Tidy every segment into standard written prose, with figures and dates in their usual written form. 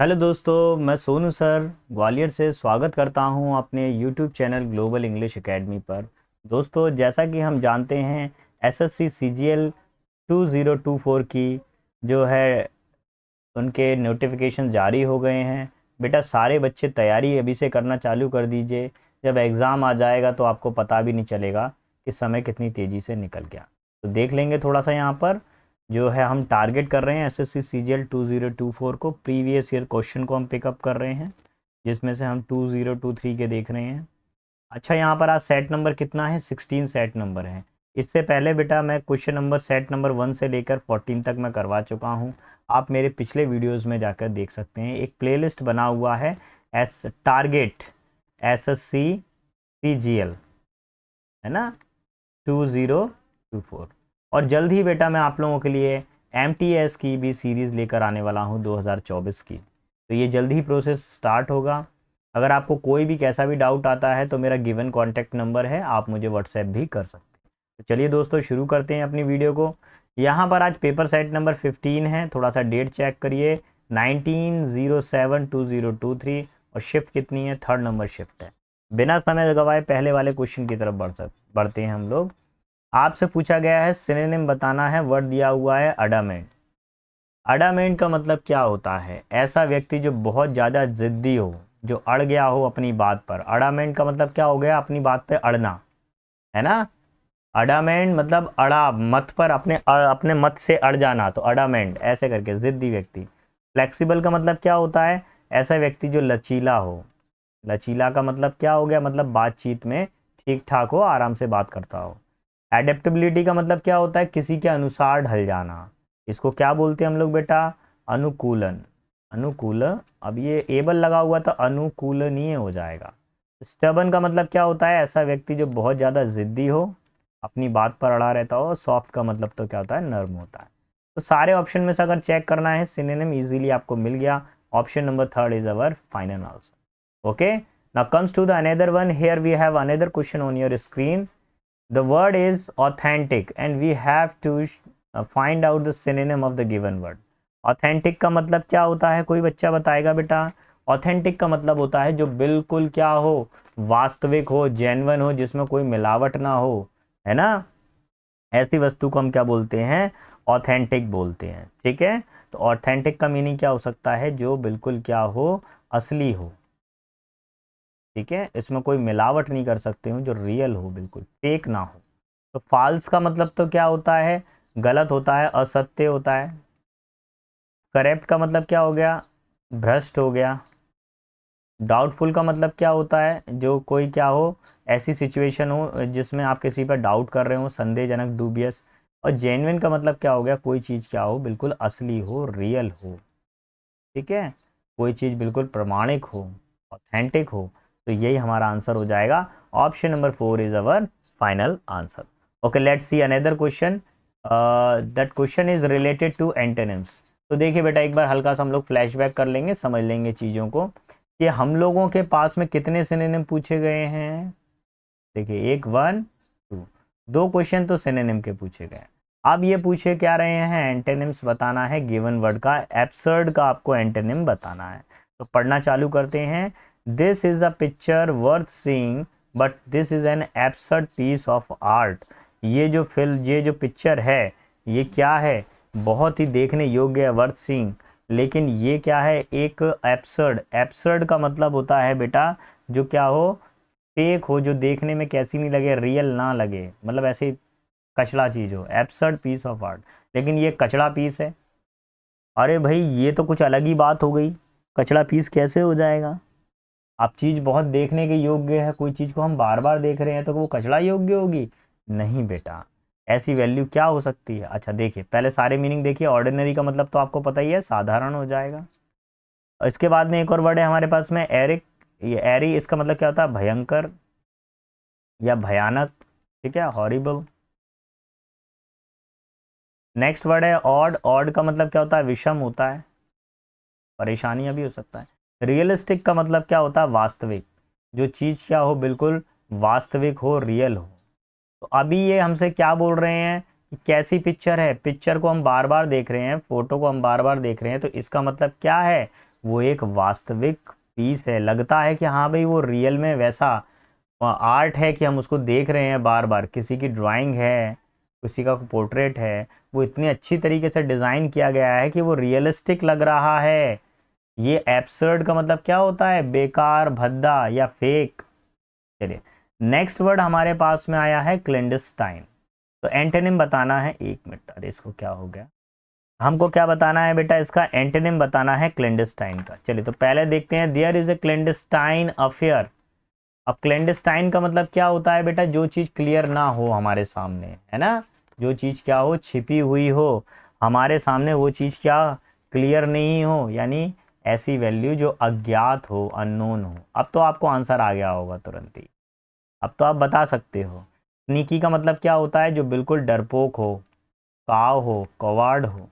Hello दोस्तों, मैं Sonu sir Gwalior से स्वागत करता हूं अपने YouTube channel global English academy पर। दोस्तों, जैसा कि हम जानते हैं एसएससी सीजीएल 2024 की जो है उनके नोटिफिकेशन जारी हो गए हैं। बेटा, सारे बच्चे तैयारी अभी से करना चालू कर दीजिए। जब एग्ज़ाम आ जाएगा तो आपको पता भी नहीं चलेगा कि समय कितनी तेज़ी से निकल गया। तो देख लेंगे थोड़ा सा यहाँ पर जो है हम टारगेट कर रहे हैं एसएससी सीजीएल 2024 को। प्रीवियस ईयर क्वेश्चन को हम पिकअप कर रहे हैं, जिसमें से हम 2023 के देख रहे हैं। अच्छा, यहाँ पर आज सेट नंबर कितना है? 16 सेट नंबर है। इससे पहले बेटा मैं क्वेश्चन नंबर सेट नंबर 1 से लेकर 14 तक मैं करवा चुका हूँ। आप मेरे पिछले वीडियोस में जाकर देख सकते हैं। एक प्लेलिस्ट बना हुआ है एस टारगेट एसएससी सीजीएल, है ना, 2024। और जल्द ही बेटा मैं आप लोगों के लिए एमटीएस की भी सीरीज़ लेकर आने वाला हूँ 2024 की। तो ये जल्द ही प्रोसेस स्टार्ट होगा। अगर आपको कोई भी कैसा भी डाउट आता है तो मेरा गिवन कॉन्टैक्ट नंबर है, आप मुझे व्हाट्सएप भी कर सकते हैं। तो चलिए दोस्तों, शुरू करते हैं अपनी वीडियो को। यहाँ पर आज पेपर सेट नंबर 15 है। थोड़ा सा डेट चेक करिए, 19/07/2023। और शिफ्ट कितनी है? थर्ड नंबर शिफ्ट है। बिना समय गवाए पहले वाले क्वेश्चन की तरफ बढ़ते हैं हम लोग। आपसे पूछा गया है सिनोनिम बताना है। वर्ड दिया हुआ है अडामेंट। अडामेंट का मतलब क्या होता है? ऐसा व्यक्ति जो बहुत ज़्यादा जिद्दी हो, जो अड़ गया हो अपनी बात पर। अडामेंट का मतलब क्या हो गया? अपनी बात पे अड़ना, है ना। अडामेंट मतलब अड़ा मत पर, अपने मत से अड़ जाना। तो अडामेंट ऐसे करके जिद्दी व्यक्ति। फ्लेक्सिबल का मतलब क्या होता है? ऐसा व्यक्ति जो लचीला हो। लचीला का मतलब क्या हो गया? मतलब बातचीत में ठीक ठाक हो, आराम से बात करता हो। एडेप्टेबिलिटी का मतलब क्या होता है? किसी के अनुसार ढल जाना। इसको क्या बोलते हैं हम लोग बेटा? अनुकूलन। अनुकूल, अब ये एबल लगा हुआ था, अनुकूलनीय हो जाएगा। स्टबन का मतलब क्या होता है? ऐसा व्यक्ति जो बहुत ज़्यादा जिद्दी हो, अपनी बात पर अड़ा रहता हो। सॉफ्ट का मतलब तो क्या होता है? नर्म होता है। तो सारे ऑप्शन में से अगर चेक करना है सिनोनिम इजीली आपको मिल गया। Option number third is our final answer. Okay, now comes to the another one. Here we have another question on your screen. The word is authentic and we have to find out the synonym of the given word. Authentic का मतलब क्या होता है? कोई बच्चा बताएगा बेटा? Authentic का मतलब होता है जो बिल्कुल क्या हो? वास्तविक हो, जेन्युइन हो, जिसमें कोई मिलावट ना हो, है ना। ऐसी वस्तु को हम क्या बोलते हैं? ऑथेंटिक बोलते हैं। ठीक है। तो ऑथेंटिक का मीनिंग क्या हो सकता है? जो बिल्कुल क्या हो? असली हो। ठीक है, इसमें कोई मिलावट नहीं कर सकते हो, जो रियल हो, बिल्कुल फेक ना हो। तो फॉल्स का मतलब तो क्या होता है? गलत होता है, असत्य होता है। करेक्ट का मतलब क्या हो गया? भ्रष्ट हो गया। डाउटफुल का मतलब क्या होता है? जो कोई क्या हो, ऐसी सिचुएशन हो जिसमें आप किसी पर डाउट कर रहे हो, संदेहजनक, डूबियस। और जेन्युइन का मतलब क्या हो गया? कोई चीज़ क्या हो? बिल्कुल असली हो, रियल हो। ठीक है, कोई चीज़ बिल्कुल प्रमाणिक हो, ऑथेंटिक हो। तो यही हमारा आंसर हो जाएगा। Option number 4 is our final answer. Okay, let's see another question. That question is related to antonyms. तो देखिए बेटा, एक बार हल्का सा हम लोग फ्लैशबैक कर लेंगे, समझ लेंगे चीज़ों को कि हम लोगों के पास में कितने सिनोनिम पूछे गए हैं। देखिए, एक, वन, टू, दो क्वेश्चन तो सिनोनिम के पूछे गए। अब ये पूछे क्या रहे हैं? एंटोनिम्स बताना है गिवन वर्ड का। एब्सर्ड का आपको एंटोनिम बताना है। तो पढ़ना चालू करते हैं। This is a picture worth seeing but this is an absurd piece of art. ये जो पिक्चर है, ये क्या है? बहुत ही देखने योग्य है, वर्थ सीइंग। लेकिन ये क्या है? एक एब्सर्ड। एब्सर्ड का मतलब होता है बेटा जो क्या हो? फेक हो, जो देखने में कैसी नहीं लगे, रियल ना लगे, मतलब ऐसे कचड़ा चीज हो, एब्सर्ड पीस ऑफ आर्ट। लेकिन ये कचड़ा पीस है। अरे भाई, ये तो कुछ अलग ही बात हो गई। कचड़ा पीस कैसे हो जाएगा? अब चीज बहुत देखने के योग्य है, कोई चीज को हम बार बार देख रहे हैं तो वो कचड़ा योग्य होगी? नहीं बेटा, ऐसी वैल्यू क्या हो सकती है? अच्छा देखिए, पहले सारे मीनिंग देखिए। ऑर्डिनरी का मतलब तो आपको पता ही है, साधारण हो जाएगा। और इसके बाद में एक और वर्ड है हमारे पास में, एरिक। ये एरी, इसका मतलब क्या होता है? भयंकर या भयानक। ठीक है, हॉरिबल। नेक्स्ट वर्ड है ऑड। ऑड का मतलब क्या होता है? विषम होता है, परेशानियां भी हो सकता है। रियलिस्टिक का मतलब क्या होता है? वास्तविक। जो चीज़ क्या हो? बिल्कुल वास्तविक हो, रियल हो। तो अभी ये हमसे क्या बोल रहे हैं कि कैसी पिक्चर है? पिक्चर को हम बार बार देख रहे हैं, फोटो को हम बार बार देख रहे हैं, तो इसका मतलब क्या है? वो एक वास्तविक पीस है, लगता है कि हाँ भाई वो रियल में वैसा आर्ट है कि हम उसको देख रहे हैं बार बार, किसी की ड्राइंग है, किसी का पोर्ट्रेट है, वो इतनी अच्छी तरीके से डिज़ाइन किया गया है कि वो रियलिस्टिक लग रहा है। ये एब्सर्ड का मतलब क्या होता है, बेकार, भद्दा या फेक। चलिए नेक्स्ट वर्ड हमारे पास में आया है क्लेंडस्टाइन। तो एंटोनिम बताना है, 1 मिनट, अरे इसको क्या हो गया, हमको क्या बताना है बेटा, इसका एंटोनिम बताना है क्लेंडस्टाइन का। चलिए तो पहले देखते हैं, there is a clandestine affair. अब क्लेंडस्टाइन का मतलब क्या होता है बेटा, जो चीज़ क्लियर ना हो हमारे सामने, है ना, जो चीज़ क्या हो, छिपी हुई हो हमारे सामने, वो चीज़ क्या, क्लियर नहीं हो, यानी ऐसी वैल्यू जो अज्ञात हो, अननोन हो। अब तो आपको आंसर आ गया होगा तुरंत ही, अब तो आप बता सकते हो। स्नीकी का मतलब क्या होता है, जो बिल्कुल डरपोक हो, काव हो, कवार्ड हो।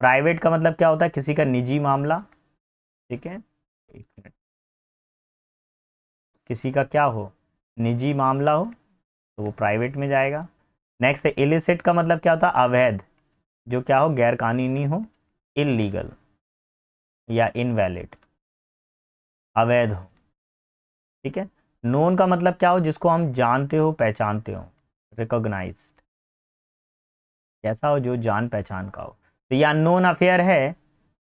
प्राइवेट का मतलब क्या होता है, किसी का निजी मामला, ठीक है, 1 मिनट, किसी का क्या हो, निजी मामला हो, तो वो प्राइवेट में जाएगा। नेक्स्ट है इलिसिट का मतलब क्या होता है, अवैध, जो क्या हो, गैर कानूनी हो, इलीगल या इनवैलिड, अवैध हो, ठीक है। नोन का मतलब क्या हो, जिसको हम जानते हो, पहचानते हो, रिकॉग्नाइज्ड, कैसा हो, जो जान पहचान का हो। तो ये नोन अफेयर है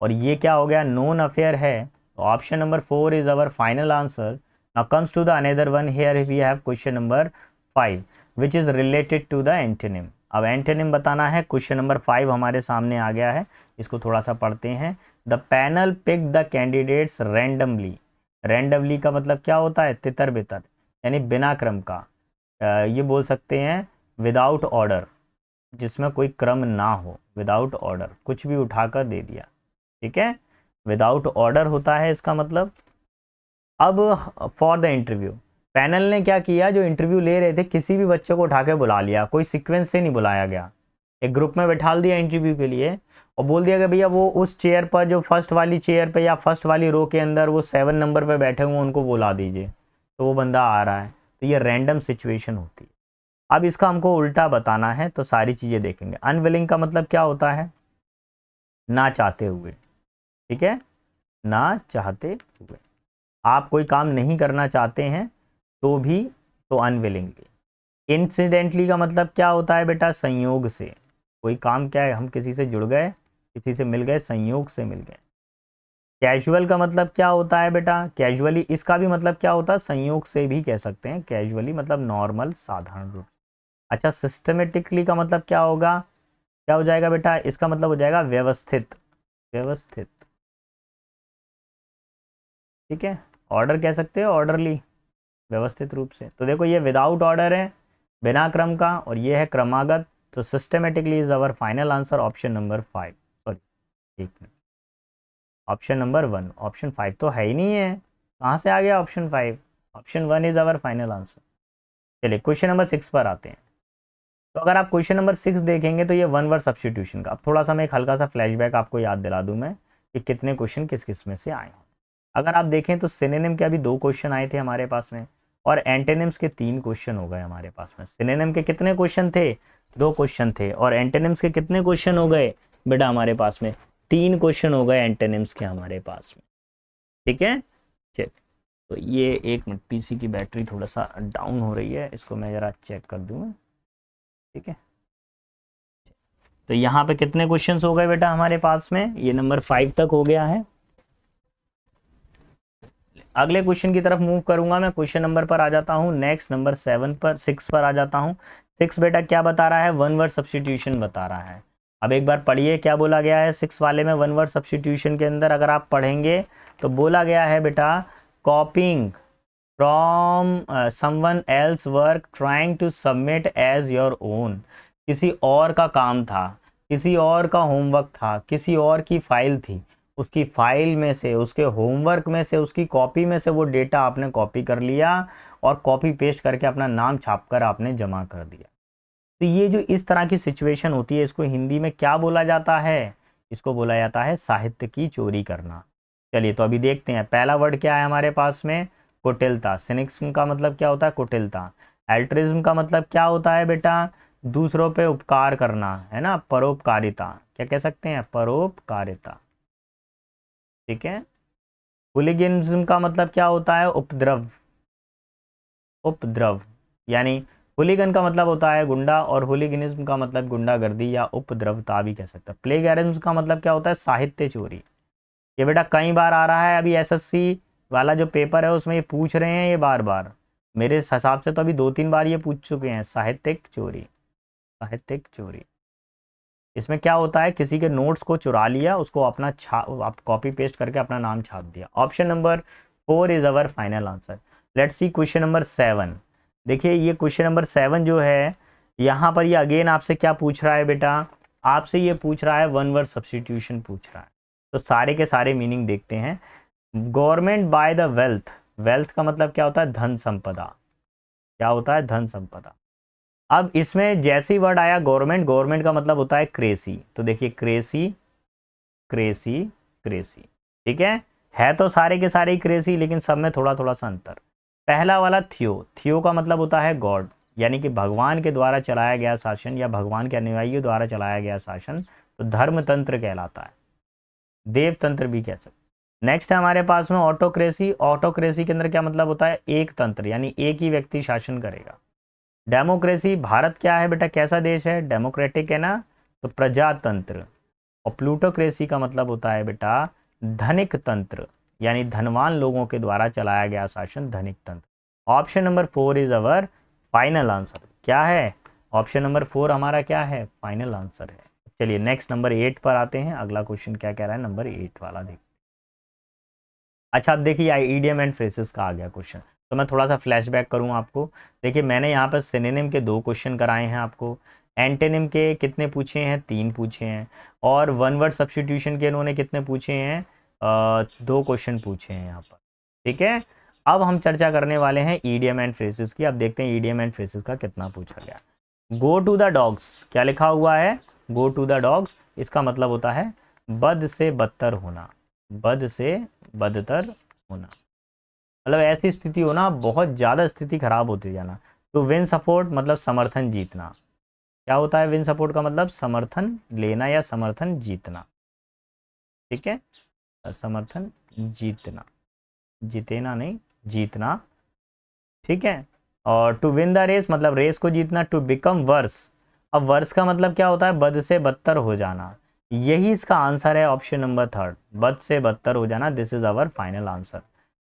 और ये क्या हो गया, नोन अफेयर है। तो option number 4 is our final answer. Now comes to the another one, here we have question number 5 which is related to the antonym. अब एंटोनिम बताना है, क्वेश्चन नंबर 5 हमारे सामने आ गया है, इसको थोड़ा सा पढ़ते हैं। The panel pick the candidates randomly. Randomly का मतलब क्या होता है, तितर बितर, यानी बिना क्रम का। ये बोल सकते हैं विदाउट ऑर्डर, जिसमें कोई क्रम ना हो, विदाउट ऑर्डर, कुछ भी उठाकर दे दिया, ठीक है, विदाउट ऑर्डर होता है इसका मतलब। अब फॉर द इंटरव्यू, पैनल ने क्या किया, जो इंटरव्यू ले रहे थे किसी भी बच्चे को उठा के बुला लिया, कोई सीक्वेंस से नहीं बुलाया गया, एक ग्रुप में बैठा दिया इंटरव्यू के लिए और बोल दिया कि भैया वो उस चेयर पर, जो फर्स्ट वाली चेयर पे या फर्स्ट वाली रो के अंदर वो 7 नंबर पे बैठे हुए उनको बुला दीजिए, तो वो बंदा आ रहा है। तो ये रैंडम सिचुएशन होती है। अब इसका हमको उल्टा बताना है, तो सारी चीज़ें देखेंगे। अनविलिंग का मतलब क्या होता है, ना चाहते हुए, ठीक है, ना चाहते हुए, आप कोई काम नहीं करना चाहते हैं तो भी, तो अनविलिंगली। इंसिडेंटली का मतलब क्या होता है बेटा, संयोग से, कोई काम क्या है, हम किसी से जुड़ गए, किसी से मिल गए, संयोग से मिल गए। कैजुअल का मतलब क्या होता है बेटा, कैजुअली, इसका भी मतलब क्या होता है, संयोग से भी कह सकते हैं, कैजुअली मतलब नॉर्मल, साधारण रूप। अच्छा, सिस्टमेटिकली का मतलब क्या होगा, क्या हो जाएगा बेटा, इसका मतलब हो जाएगा व्यवस्थित, व्यवस्थित, ठीक है, ऑर्डर कह सकते हो, ऑर्डरली, व्यवस्थित रूप से। तो देखो ये विदाउट ऑर्डर है, बिना क्रम का, और ये है क्रमागत। तो systematically is our final answer, option number 5, sorry, ठीक है, ऑप्शन नंबर 1। ऑप्शन 5 तो है ही नहीं है, कहाँ से आ गया option 5, option 1 is our final answer. चलिए क्वेश्चन नंबर 6 पर आते हैं। तो अगर आप क्वेश्चन नंबर 6 देखेंगे तो ये वन वर्ड सब्स्टिट्यूशन का, अब थोड़ा सा मैं एक हल्का सा फ्लैशबैक आपको याद दिला दूं मैं, कि कितने क्वेश्चन किस किस में से आए हैं। अगर आप देखें तो सिनोनिम के अभी 2 क्वेश्चन आए थे हमारे पास में, और एंटेनिम्स के 3 क्वेश्चन हो गए हमारे पास में। सिनोनिम के कितने क्वेश्चन थे, 2 क्वेश्चन थे, और एंटेनिम्स के कितने क्वेश्चन हो गए बेटा हमारे पास में, 3 क्वेश्चन हो गए एंटेनिम्स के हमारे पास में, ठीक है। चेक, तो ये 1 मिनट, पीसी की बैटरी थोड़ा सा डाउन हो रही है, इसको मैं ज़रा चेक कर दूँ, ठीक है। तो यहाँ पे कितने क्वेश्चंस हो गए बेटा हमारे पास में, ये नंबर 5 तक हो गया है। अगले क्वेश्चन की तरफ मूव करूंगा मैं, क्वेश्चन नंबर पर आ जाता हूँ, नेक्स्ट नंबर 7 पर, 6 पर आ जाता हूँ। 6 बेटा क्या बता रहा है, वन वर्ड सब्स्टिट्यूशन बता रहा है। अब एक बार पढ़िए क्या बोला गया है 6 वाले में, वन वर्ड सब्स्टिट्यूशन के अंदर अगर आप पढ़ेंगे तो बोला गया है बेटा, copying from someone else work trying to submit as your own. किसी और का काम था, किसी और का होमवर्क था, किसी और की फाइल थी, उसकी फाइल में से, उसके होमवर्क में से, उसकी कॉपी में से वो डेटा आपने कॉपी कर लिया और कॉपी पेस्ट करके अपना नाम छापकर आपने जमा कर दिया। तो ये जो इस तरह की सिचुएशन होती है, इसको हिंदी में क्या बोला जाता है, इसको बोला जाता है साहित्य की चोरी करना। चलिए तो अभी देखते हैं, पहला वर्ड क्या है हमारे पास में, कुटिलता। सिनिक्स का मतलब क्या होता है, कुटिलता। एल्ट्रिज्म का मतलब क्या होता है बेटा, दूसरों पे उपकार करना, है ना, परोपकारिता, क्या कह सकते हैं, परोपकारिता। ठीक है। हुलिगनिज्म का मतलब क्या होता है? उपद्रव, उपद्रव, यानी हुलिगन का मतलब होता है गुंडा और हुलिगनिज्म का मतलब गुंडागर्दी या उपद्रवता भी कह सकते हैं। प्लेगैरिज्म का मतलब क्या होता है? साहित्य चोरी। ये बेटा कई बार आ रहा है, अभी एसएससी वाला जो पेपर है उसमें ये पूछ रहे हैं, ये बार बार मेरे हिसाब से तो अभी 2-3 बार ये पूछ चुके हैं, साहित्यिक चोरी, साहित्यिक चोरी। इसमें क्या होता है, किसी के नोट्स को चुरा लिया, उसको अपना आप कॉपी पेस्ट करके अपना नाम छाप दिया। Option number 4 is our final answer. Let's see question number 7। देखिए ये क्वेश्चन नंबर 7 जो है, यहाँ पर ये अगेन आपसे क्या पूछ रहा है बेटा? आपसे ये पूछ रहा है वन वर्ड सब्सटीट्यूशन पूछ रहा है। तो सारे के सारे मीनिंग देखते हैं। Government by the wealth, wealth का मतलब क्या होता है? धन संपदा। क्या होता है? धन संपदा। अब इसमें जैसे ही वर्ड आया गवर्नमेंट, गवर्नमेंट का मतलब होता है क्रेसी। तो देखिए क्रेसी, क्रेसी, क्रेसी। ठीक है तो सारे के सारे ही क्रेसी, लेकिन सब में थोड़ा थोड़ा सा अंतर। पहला वाला थियो, थियो का मतलब होता है गॉड, यानी कि भगवान के द्वारा चलाया गया शासन या भगवान के अनुयायियों द्वारा चलाया गया शासन, तो धर्मतंत्र कहलाता है, देवतंत्र भी कह सकते। नेक्स्ट है हमारे पास में ऑटोक्रेसी। ऑटोक्रेसी के अंदर क्या मतलब होता है? एक तंत्र, यानी एक ही व्यक्ति शासन करेगा। डेमोक्रेसी, भारत क्या है बेटा, कैसा देश है? डेमोक्रेटिक है ना, तो प्रजातंत्र। और प्लूटोक्रेसी का मतलब होता है बेटा धनिक तंत्र, यानी धनवान लोगों के द्वारा चलाया गया शासन, धनिक तंत्र। Option number 4 is our final answer. क्या है? ऑप्शन नंबर 4 हमारा क्या है? फाइनल आंसर है। चलिए नेक्स्ट नंबर 8 पर आते हैं। अगला क्वेश्चन क्या कह रहा है? नंबर 8 वाला देखिए। अच्छा अब देखिए ईडियम एंड फ्रेजेस का आ गया क्वेश्चन, तो मैं थोड़ा सा फ्लैशबैक करूं आपको। देखिए मैंने यहाँ पर सिनोनिम के 2 क्वेश्चन कराए हैं आपको, एंटोनिम के कितने पूछे हैं? 3 पूछे हैं, और वन वर्ड सब्स्टिट्यूशन के इन्होंने कितने पूछे हैं? 2 क्वेश्चन पूछे हैं यहाँ पर। ठीक है, अब हम चर्चा करने वाले हैं ईडियम एंड फ्रेजेस की। अब देखते हैं ईडियम एंड फ्रेजेस का कितना पूछा गया। गो टू द डॉग्स, क्या लिखा हुआ है? गो टू द डॉग्स, इसका मतलब होता है बद से बदतर होना, बद से बदतर होना, मतलब ऐसी स्थिति होना, बहुत ज़्यादा स्थिति खराब होती जाना। तो विन सपोर्ट मतलब समर्थन जीतना। क्या होता है विन सपोर्ट का मतलब? समर्थन लेना या समर्थन जीतना। ठीक है, समर्थन जीतना, जीतेना नहीं, जीतना। ठीक है, और टू विन द रेस मतलब रेस को जीतना। टू बिकम वर्स, अब वर्स का मतलब क्या होता है? बद से बदतर हो जाना। यही इसका आंसर है, ऑप्शन नंबर 3, बद से बदतर हो जाना। This is our final answer.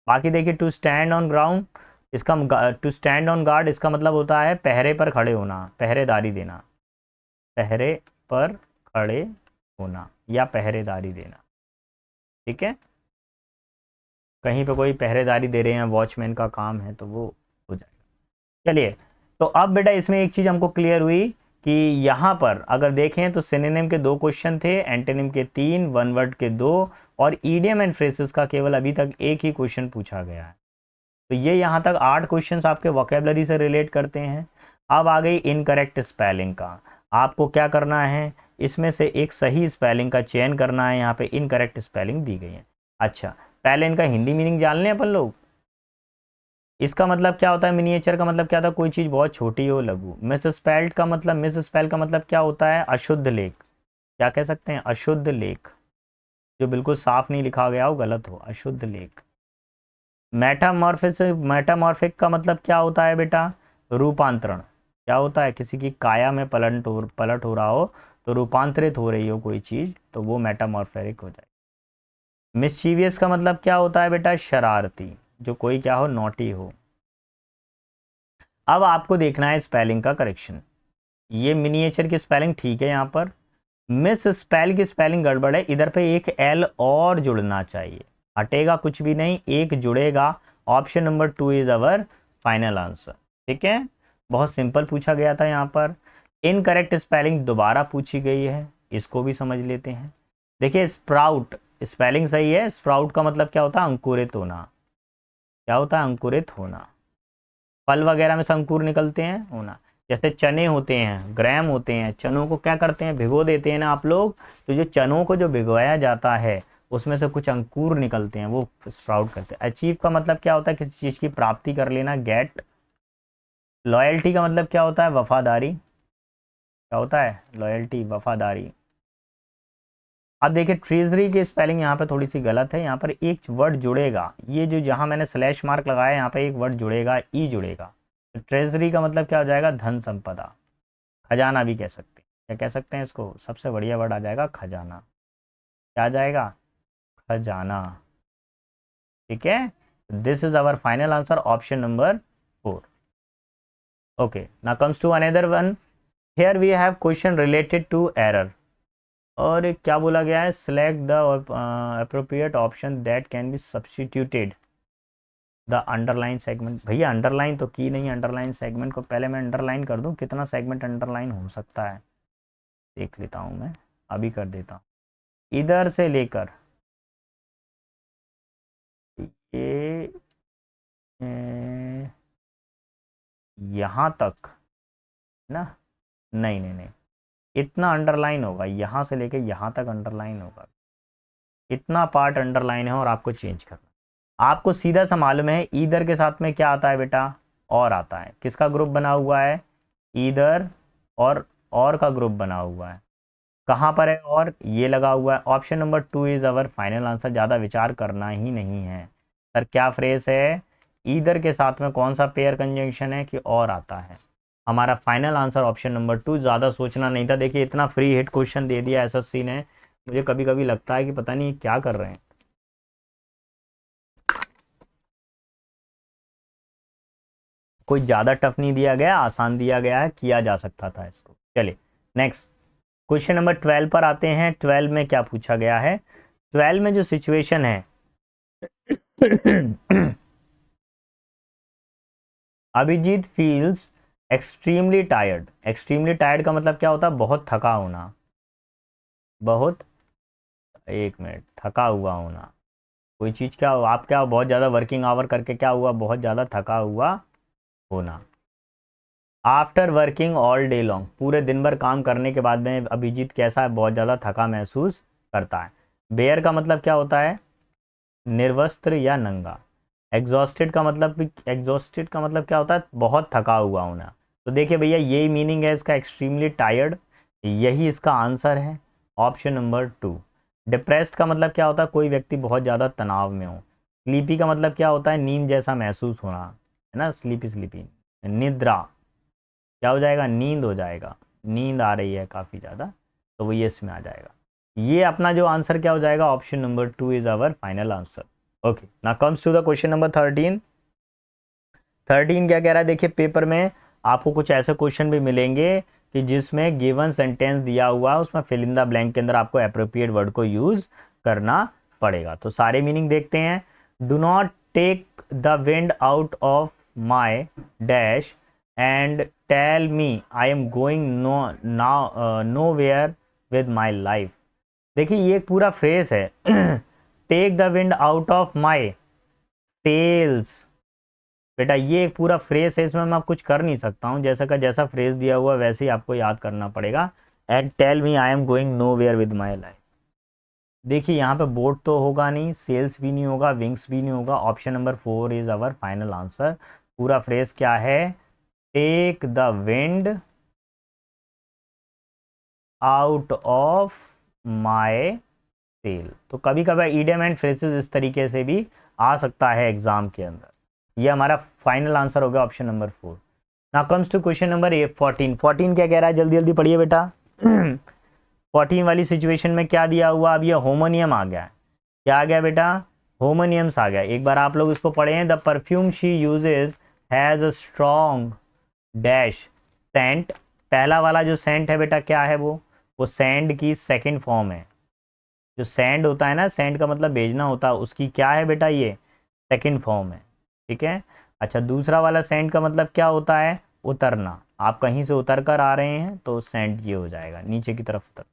बाकी देखिए टू स्टैंड ऑन ग्राउंड, इसका टू स्टैंड ऑन गार्ड इसका मतलब होता है पहरे पर खड़े होना, पहरेदारी देना, पहरे पर खड़े होना या पहरेदारी देना। ठीक है, कहीं पे कोई पहरेदारी दे रहे हैं, वॉचमैन का काम है, तो वो हो जाएगा। चलिए, तो अब बेटा इसमें एक चीज़ हमको क्लियर हुई कि यहाँ पर अगर देखें तो सिनोनिम के 2 क्वेश्चन थे, एंटोनिम के 3, वन वर्ड के 2, और ईडियम एंड फ्रेजेस का केवल अभी तक एक ही क्वेश्चन पूछा गया है। तो ये यहाँ तक 8 क्वेश्चंस आपके वोकेबलरी से रिलेट करते हैं। अब आ गई इनकरेक्ट स्पेलिंग का। आपको क्या करना है? इसमें से एक सही स्पेलिंग का चयन करना है। यहाँ पे इनकरेक्ट स्पेलिंग दी गई है। अच्छा, पहले इनका हिंदी मीनिंग जान लें अपन लोग। इसका मतलब क्या होता है? मिनिएचर का मतलब क्या था? कोई चीज़ बहुत छोटी हो, लघु। मिस स्पेल्ड का मतलब, मिस स्पेल का मतलब क्या होता है? अशुद्ध लेख। क्या कह सकते हैं? अशुद्ध लेख, जो बिल्कुल साफ नहीं लिखा गया हो, गलत हो, अशुद्ध लेख। मेटामॉर्फिस, मेटामॉर्फिक का मतलब क्या होता है बेटा? रूपांतरण। क्या होता है? किसी की काया में पलट हो रहा हो, तो रूपांतरित हो रही हो कोई चीज़, तो वो मेटामॉर्फिक हो जाए। मिस्चीवियस का मतलब क्या होता है बेटा? शरारती, जो कोई क्या हो, नॉटी हो। अब आपको देखना है स्पेलिंग का करेक्शन। ये मिनिएचर की स्पेलिंग ठीक है, यहाँ पर मिस स्पेल की स्पेलिंग गड़बड़ है। इधर पे एक एल और जुड़ना चाहिए, हटेगा कुछ भी नहीं, एक जुड़ेगा। Option number 2 is our final answer. ठीक है, बहुत सिंपल पूछा गया था यहाँ पर। इनकरेक्ट स्पेलिंग दोबारा पूछी गई है, इसको भी समझ लेते हैं। देखिए स्प्राउट, स्पेलिंग सही है। स्प्राउट का मतलब क्या होता है? अंकुरित होना। क्या होता है? अंकुरित होना। फल वगैरह में से अंकुर निकलते हैं, होना। जैसे चने होते हैं, ग्रैम होते हैं, चनों को क्या करते हैं? भिगो देते हैं ना आप लोग। तो जो चनों को जो भिगोया जाता है, उसमें से कुछ अंकुर निकलते हैं, वो स्प्राउट करते हैं। अचीव का मतलब क्या होता है? किसी चीज़ की प्राप्ति कर लेना, गेट। लॉयल्टी का मतलब क्या होता है? वफादारी। क्या होता है? लॉयल्टी, वफादारी। अब देखिए ट्रेजरी की स्पेलिंग यहाँ पे थोड़ी सी गलत है, यहाँ पर एक वर्ड जुड़ेगा, ये जो जहाँ मैंने स्लैश मार्क लगाया यहाँ पे एक वर्ड जुड़ेगा, ई जुड़ेगा। तो ट्रेजरी का मतलब क्या हो जाएगा, धन संपदा, खजाना भी कह सकते हैं, क्या कह सकते हैं इसको, सबसे बढ़िया वर्ड आ जाएगा खजाना। क्या आ जाएगा, खजाना। ठीक है, this is our final answer, option number 4। Okay, now comes to another one. Here we have question related to error, और एक क्या बोला गया है, select the appropriate option that can be substituted the underline segment. भैया underline तो की नहीं, अंडरलाइन सेगमेंट को पहले मैं अंडरलाइन कर दूं, कितना सेगमेंट अंडरलाइन हो सकता है देख लेता हूं मैं, अभी कर देता हूं। इधर से लेकर ये यहाँ तक ना, नहीं नहीं नहीं, इतना अंडरलाइन होगा, यहाँ से लेकर यहाँ तक अंडरलाइन होगा, इतना पार्ट अंडरलाइन है, और आपको चेंज करना। आपको सीधा सा मालूम है ईदर के साथ में क्या आता है बेटा, और आता है, किसका ग्रुप बना हुआ है, ईदर और का ग्रुप बना हुआ है, कहाँ पर है, और ये लगा हुआ है। Option number 2 is our final answer, ज़्यादा विचार करना ही नहीं है। सर क्या फ्रेज है, ईदर के साथ में कौन सा पेयर कंजंक्शन है कि और आता है, हमारा फाइनल आंसर ऑप्शन नंबर 2, ज़्यादा सोचना नहीं था। देखिए इतना फ्री हिट क्वेश्चन दे दिया एसएससी ने, मुझे कभी कभी लगता है कि पता नहीं क्या कर रहे हैं। कोई ज़्यादा टफ नहीं दिया गया, आसान दिया गया है, किया जा सकता था इसको। चलिए नेक्स्ट क्वेश्चन नंबर 12 पर आते हैं। 12 में क्या पूछा गया है, 12 में जो सिचुएशन है Abhijit feels extremely tired. Extremely tired का मतलब क्या होता है, बहुत थका होना, बहुत, एक मिनट, थका हुआ होना, कोई चीज़ क्या, आप क्या बहुत ज़्यादा वर्किंग आवर करके क्या हुआ, बहुत ज़्यादा थका हुआ होना। After working all day long, पूरे दिन भर काम करने के बाद में अभिजीत कैसा है, बहुत ज़्यादा थका महसूस करता है। बेयर का मतलब क्या होता है, निर्वस्त्र या नंगा। एग्जॉस्टेड का मतलब भी, एग्जॉस्टेड का मतलब क्या होता है, बहुत थका हुआ होना। तो देखिए भैया यही मीनिंग है इसका, एक्सट्रीमली टायर्ड, यही इसका आंसर है, ऑप्शन नंबर 2। डिप्रेस्ड का मतलब क्या होता है, कोई व्यक्ति बहुत ज़्यादा तनाव में हो। स्लीपी का मतलब क्या होता है, नींद जैसा महसूस होना, है ना, स्लीपी स्लीपी। निद्रा क्या हो जाएगा, नींद हो जाएगा, नींद आ रही है काफ़ी ज़्यादा, तो वो ये इसमें आ जाएगा। ये अपना जो आंसर क्या हो जाएगा, option number 2 is our final answer. Okay, now comes to the question number 13। 13 क्या कह रहा है, देखिए पेपर में आपको कुछ ऐसे क्वेश्चन भी मिलेंगे कि जिसमें गिवन सेंटेंस दिया हुआ है, उसमें फिल इन द ब्लैंक के अंदर आपको अप्रोप्रिएट वर्ड को यूज करना पड़ेगा। तो सारे मीनिंग देखते हैं। Do not take the wind out of my dash and tell me I am going nowhere with my life. देखिए ये एक पूरा फ्रेज है take the wind out of my tails. बेटा ये एक पूरा फ्रेज है, इसमें मैं कुछ कर नहीं सकता हूँ, जैसा का जैसा फ्रेज दिया हुआ वैसे ही आपको याद करना पड़ेगा। And tell me I am going nowhere with my life. देखिए यहाँ पे बोट तो होगा नहीं, सेल्स भी नहीं होगा, विंग्स भी नहीं होगा, option number 4 is our final answer. पूरा फ्रेज क्या है, take the wind out of my sail. तो कभी कभी ईडियम एंड फ्रेजेस इस तरीके से भी आ सकता है एग्जाम के अंदर। ये हमारा फाइनल आंसर होगा option number 4। Now comes to question number 14। 14 क्या कह रहा है, जल्दी जल्दी पढ़िए बेटा 14 वाली सिचुएशन में क्या दिया हुआ, अब ये होमोनियम आ गया है, क्या आ गया बेटा, होमोनियम्स आ गया। एक बार आप लोग इसको पढ़े हैं, the perfume she uses has a strong dash scent. पहला वाला जो सेंट है बेटा क्या है, वो सैंड की सेकंड फॉर्म है। जो सैंड होता है ना, सैंड का मतलब भेजना होता है, उसकी क्या है बेटा, ये सेकंड फॉर्म है। ठीक है, अच्छा दूसरा वाला सैंड का मतलब क्या होता है, उतरना, आप कहीं से उतर कर आ रहे हैं तो सैंड ये हो जाएगा, नीचे की तरफ उतर।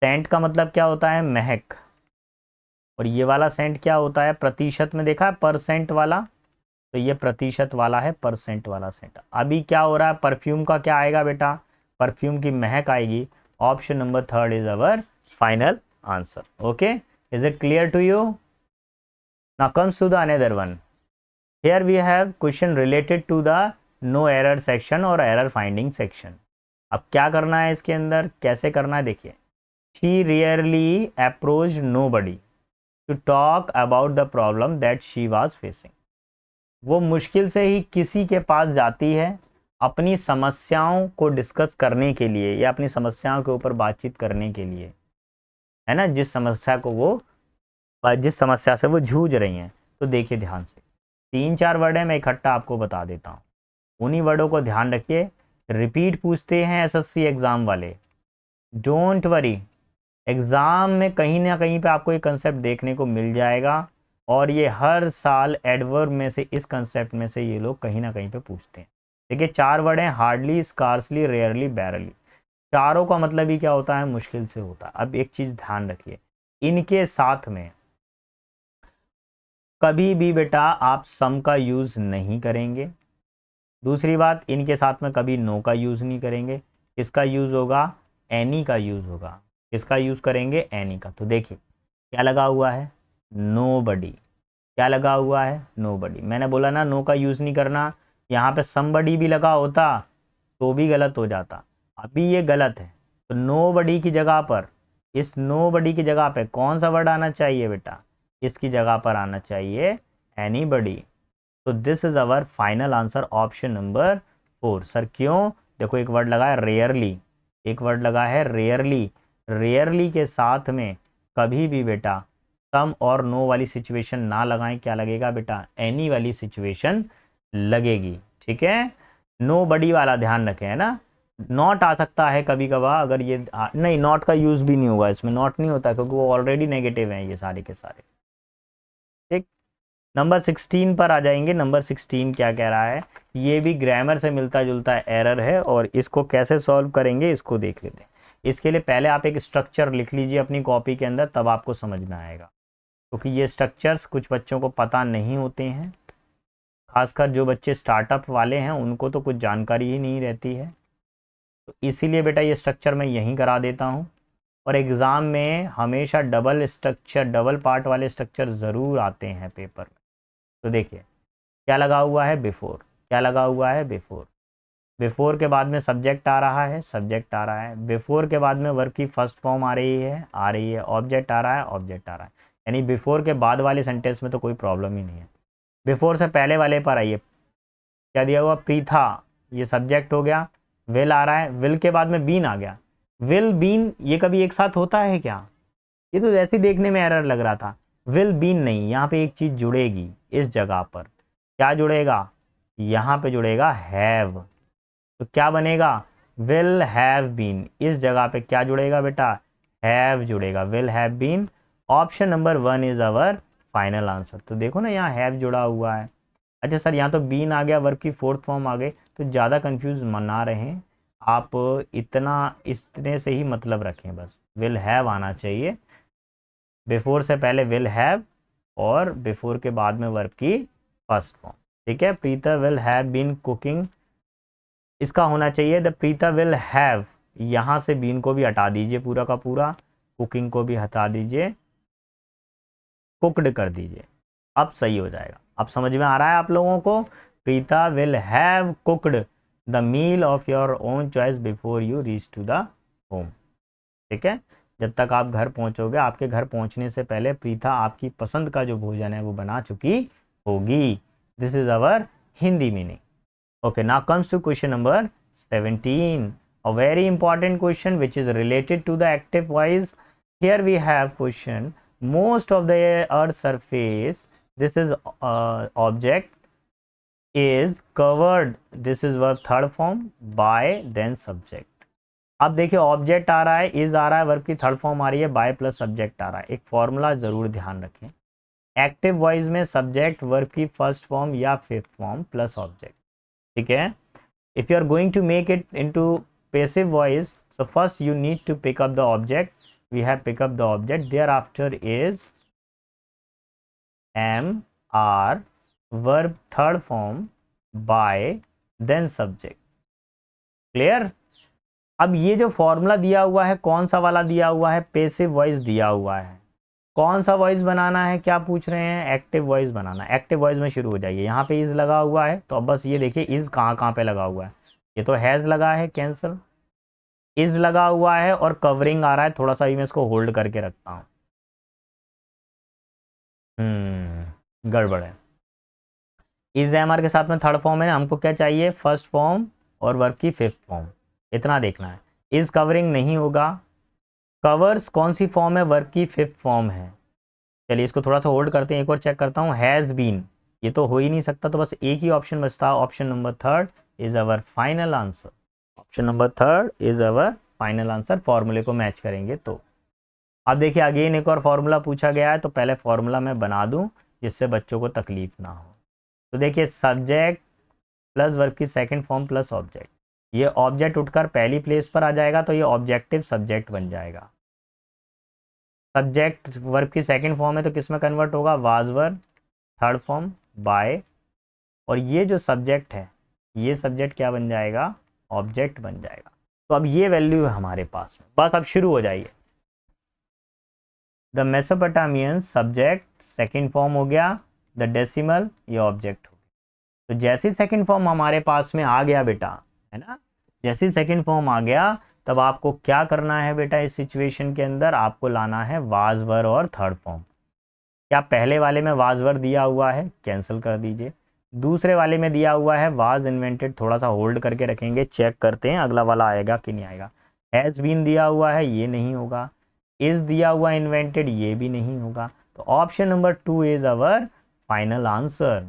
सेंट का मतलब क्या होता है, महक। और ये वाला सेंट क्या होता है, प्रतिशत में देखा है परसेंट वाला, तो ये प्रतिशत वाला है, परसेंट वाला सेंट। अभी क्या हो रहा है, परफ्यूम का क्या आएगा बेटा, परफ्यूम की महक आएगी। Option number 3 is our final answer. Okay, is it clear to you? Now comes to the another one. Here we have question related to the no error section और एरर फाइंडिंग सेक्शन। अब क्या करना है इसके अंदर, कैसे करना है देखिए। She rarely approach nobody to talk about the problem that she was facing. वो मुश्किल से ही किसी के पास जाती है अपनी समस्याओं को डिस्कस करने के लिए या अपनी समस्याओं के ऊपर बातचीत करने के लिए, है ना, जिस समस्या से वो जूझ रही हैं। तो देखिए ध्यान से, 3-4 वर्ड है, मैं इकट्ठा आपको बता देता हूँ, उन्हीं वर्डों को ध्यान रखिए। रिपीट पूछते हैं एसएससी एग्ज़ाम वाले, डोंट वरी, एग्ज़ाम में कहीं ना कहीं पे आपको ये कंसेप्ट देखने को मिल जाएगा, और ये हर साल एडवर्ब में से, इस कंसेप्ट में से ये लोग कहीं ना कहीं पे पूछते हैं। देखिए 4 वर्ड हैं, हार्डली, स्कार्सली, रेयरली, बैरली। चारों का मतलब ही क्या होता है, मुश्किल से होता है। अब एक चीज़ ध्यान रखिए, इनके साथ में कभी भी बेटा आप सम का यूज़ नहीं करेंगे। दूसरी बात, इनके साथ में कभी नो का यूज़ नहीं करेंगे। इसका यूज़ होगा, एनी का यूज़ होगा। इसका यूज़ करेंगे एनी का। तो देखिए क्या लगा हुआ है, नो बडी। क्या लगा हुआ है, नो बडी। मैंने बोला ना नो का यूज़ नहीं करना, यहाँ पे समबडी भी लगा होता तो भी गलत हो जाता, अभी ये गलत है। तो नो बडी की जगह पर, इस नो बडी की जगह पे कौन सा वर्ड आना चाहिए बेटा, इसकी जगह पर आना चाहिए एनी बडी। तो this is our final answer, option number 4। Sir क्यों, देखो एक वर्ड लगा है रेयरली, एक वर्ड लगा है रेयरली। रेयरली के साथ में कभी भी बेटा सम और नो वाली सिचुएशन ना लगाएं, क्या लगेगा बेटा, एनी वाली सिचुएशन लगेगी। ठीक है, नो बडी वाला ध्यान रखें, है ना। नॉट आ सकता है कभी कभार, अगर ये नहीं, नॉट का यूज भी नहीं होगा इसमें, नॉट नहीं होता क्योंकि वो ऑलरेडी नेगेटिव हैं ये सारे के सारे। ठीक, नंबर 16 पर आ जाएंगे। नंबर 16 क्या कह रहा है, ये भी ग्रामर से मिलता जुलता एरर है, और इसको कैसे सॉल्व करेंगे इसको देख लेते हैं। इसके लिए पहले आप एक स्ट्रक्चर लिख लीजिए अपनी कॉपी के अंदर, तब आपको समझ में आएगा, क्योंकि ये स्ट्रक्चर्स कुछ बच्चों को पता नहीं होते हैं, खासकर जो बच्चे स्टार्टअप वाले हैं उनको तो कुछ जानकारी ही नहीं रहती है। तो इसीलिए बेटा ये स्ट्रक्चर मैं यहीं करा देता हूँ, और एग्ज़ाम में हमेशा डबल स्ट्रक्चर, डबल पार्ट वाले स्ट्रक्चर ज़रूर आते हैं पेपर में। तो देखिए क्या लगा हुआ है, बिफोर। क्या लगा हुआ है, बिफोर। बिफोर के बाद में सब्जेक्ट आ रहा है, सब्जेक्ट आ रहा है। बिफोर के बाद में वर्ब की फर्स्ट फॉर्म आ रही है, आ रही है। ऑब्जेक्ट आ रहा है, ऑब्जेक्ट आ रहा है। यानी बिफोर के बाद वाले सेंटेंस में तो कोई प्रॉब्लम ही नहीं है। बिफोर से पहले वाले पर आइए, क्या दिया हुआ, प्रीथा, ये सब्जेक्ट हो गया। विल आ रहा है, विल के बाद में बीन आ गया। विल बीन ये कभी एक साथ होता है क्या, ये तो ऐसे देखने में एरर लग रहा था। विल बीन नहीं, यहाँ पे एक चीज जुड़ेगी इस जगह पर। क्या जुड़ेगा, यहाँ पे जुड़ेगा हैव। तो क्या बनेगा, विल हैव बीन। इस जगह पे क्या जुड़ेगा बेटा, हैव जुड़ेगा, will have been. Option number 1 is our final answer. तो देखो ना यहाँ हैव जुड़ा हुआ है। अच्छा सर यहाँ तो बीन आ गया, वर्ब की फोर्थ फॉर्म आ गई, तो ज़्यादा कंफ्यूज ना रहें आप, इतने से ही मतलब रखें बस, विल हैव आना चाहिए। बिफोर से पहले विल हैव, और बिफोर के बाद में वर्ब की फर्स्ट फॉर्म। ठीक है, Preeta will have been cooking, इसका होना चाहिए द प्रीता विल हैव, यहाँ से बीन को भी हटा दीजिए पूरा का पूरा, कुकिंग को भी हटा दीजिए, कुकड कर दीजिए, अब सही हो जाएगा। अब समझ में आ रहा है आप लोगों को, Preeta will have cooked the meal of your own choice before you reach to the home. ठीक है, जब तक आप घर पहुंचोगे, आपके घर पहुंचने से पहले प्रीता आपकी पसंद का जो भोजन है वो बना चुकी होगी। This is our Hindi meaning. Okay, now comes to question number 17. A very important question which is related to the active voice. Here we have question. Most of the Earth's surface, this is object, is covered. This is verb third form by then subject. अब देखिए object आ रहा है, is आ रहा है, verb की third form आ रही है, bye plus subject आ रहा है। एक फॉर्मूला जरूर ध्यान रखें, एक्टिव वॉइस में सब्जेक्ट वर्ब की फर्स्ट फॉर्म या फिफ्थ फॉर्म प्लस ऑब्जेक्ट। ठीक है, if you are going to make it into passive voice, so first you need to pick up the object. We have pick up the object, thereafter is am, are, verb third form, by, then subject. Clear? अब ये जो formula दिया हुआ है कौन सा वाला दिया हुआ है, पेसिव वॉइस दिया हुआ है। कौन सा वॉइस बनाना है, क्या पूछ रहे हैं, एक्टिव वॉइस बनाना है। एक्टिव वॉइस में शुरू हो जाइए, यहाँ पे इज लगा हुआ है, तो अब बस ये देखिए इज कहाँ कहाँ पे लगा हुआ है। ये तो हैज़ लगा है, कैंसल। इज लगा हुआ है और कवरिंग आ रहा है, थोड़ा सा भी मैं इसको होल्ड करके रखता हूँ। गड़बड़ है। इज एमआर के साथ में थर्ड फॉर्म है, हमको क्या चाहिए, फर्स्ट फॉर्म और वर्ब की फिफ्थ फॉर्म, इतना देखना है। इज कवरिंग नहीं होगा, कवर्स कौन सी फॉर्म है, वर्ब की फिफ्थ फॉर्म है। चलिए इसको थोड़ा सा होल्ड करते हैं, एक और चेक करता हूँ। हैज़ बीन, ये तो हो ही नहीं सकता, तो बस एक ही ऑप्शन बचता, option number third is our final answer. Option number third is our final answer, फॉर्मूले को मैच करेंगे तो। अब देखिए अगेन एक और फॉर्मूला पूछा गया है, तो पहले फॉर्मूला मैं बना दूं जिससे बच्चों को तकलीफ ना हो। तो देखिए सब्जेक्ट प्लस वर्ब की सेकंड फॉर्म प्लस ऑब्जेक्ट, ये ऑब्जेक्ट उठकर पहली प्लेस पर आ जाएगा तो ये ऑब्जेक्टिव सब्जेक्ट बन जाएगा। सब्जेक्ट वर्ब की सेकंड फॉर्म है तो किस में कन्वर्ट होगा, was verb, third form by, और ये जो सब्जेक्ट है ये सब्जेक्ट क्या बन जाएगा, ऑब्जेक्ट बन जाएगा। तो अब ये वैल्यू है हमारे पास में, बस अब शुरू हो जाइए। The Mesopotamian subject second form हो गया, द डेसिमल ये ऑब्जेक्ट हो गया। तो जैसे सेकंड फॉर्म हमारे पास में आ गया बेटा, है ना, जैसे सेकंड फॉर्म आ गया तब आपको क्या करना है बेटा, इस सिचुएशन के अंदर आपको लाना है वाज वर और थर्ड फॉर्म। क्या पहले वाले में वाज वर दिया हुआ है, कैंसिल कर दीजिए। दूसरे वाले में दिया हुआ है वाज इन्वेंटेड, थोड़ा सा होल्ड करके रखेंगे, चेक करते हैं अगला वाला आएगा कि नहीं आएगा। हैज़ बीन दिया हुआ है, ये नहीं होगा। इज दिया हुआ इन्वेंटेड, ये भी नहीं होगा। तो option number two is our final answer.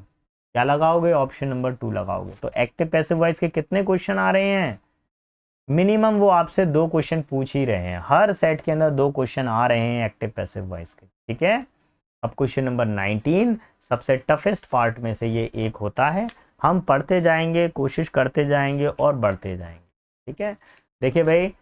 क्या लगाओगे, ऑप्शन नंबर टू लगाओगे। तो एक्टिव पैसिव वॉइस के कितने क्वेश्चन आ रहे हैं, मिनिमम वो आपसे 2 क्वेश्चन पूछ ही रहे हैं, हर सेट के अंदर 2 क्वेश्चन आ रहे हैं एक्टिव पैसिव वॉइस के, ठीक है। अब क्वेश्चन नंबर 19 सबसे टफेस्ट पार्ट में से ये एक होता है, हम पढ़ते जाएंगे, कोशिश करते जाएंगे और बढ़ते जाएंगे, ठीक है। देखिए भाई,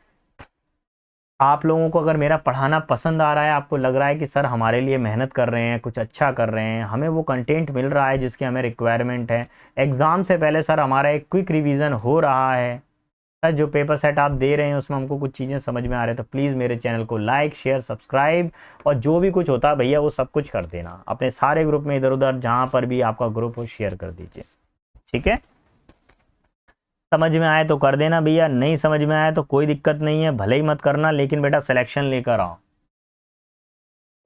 आप लोगों को अगर मेरा पढ़ाना पसंद आ रहा है, आपको लग रहा है कि सर हमारे लिए मेहनत कर रहे हैं, कुछ अच्छा कर रहे हैं, हमें वो कंटेंट मिल रहा है जिसकी हमें रिक्वायरमेंट है, एग्ज़ाम से पहले सर हमारा एक क्विक रिवीजन हो रहा है, सर जो पेपर सेट आप दे रहे हैं उसमें हमको कुछ चीज़ें समझ में आ रही है, तो प्लीज़ मेरे चैनल को लाइक शेयर सब्सक्राइब और जो भी कुछ होता है भैया वो सब कुछ कर देना, अपने सारे ग्रुप में इधर उधर जहाँ पर भी आपका ग्रुप हो शेयर कर दीजिए, ठीक है। समझ में आए तो कर देना भैया, नहीं समझ में आए तो कोई दिक्कत नहीं है, भले ही मत करना, लेकिन बेटा सिलेक्शन लेकर आओ,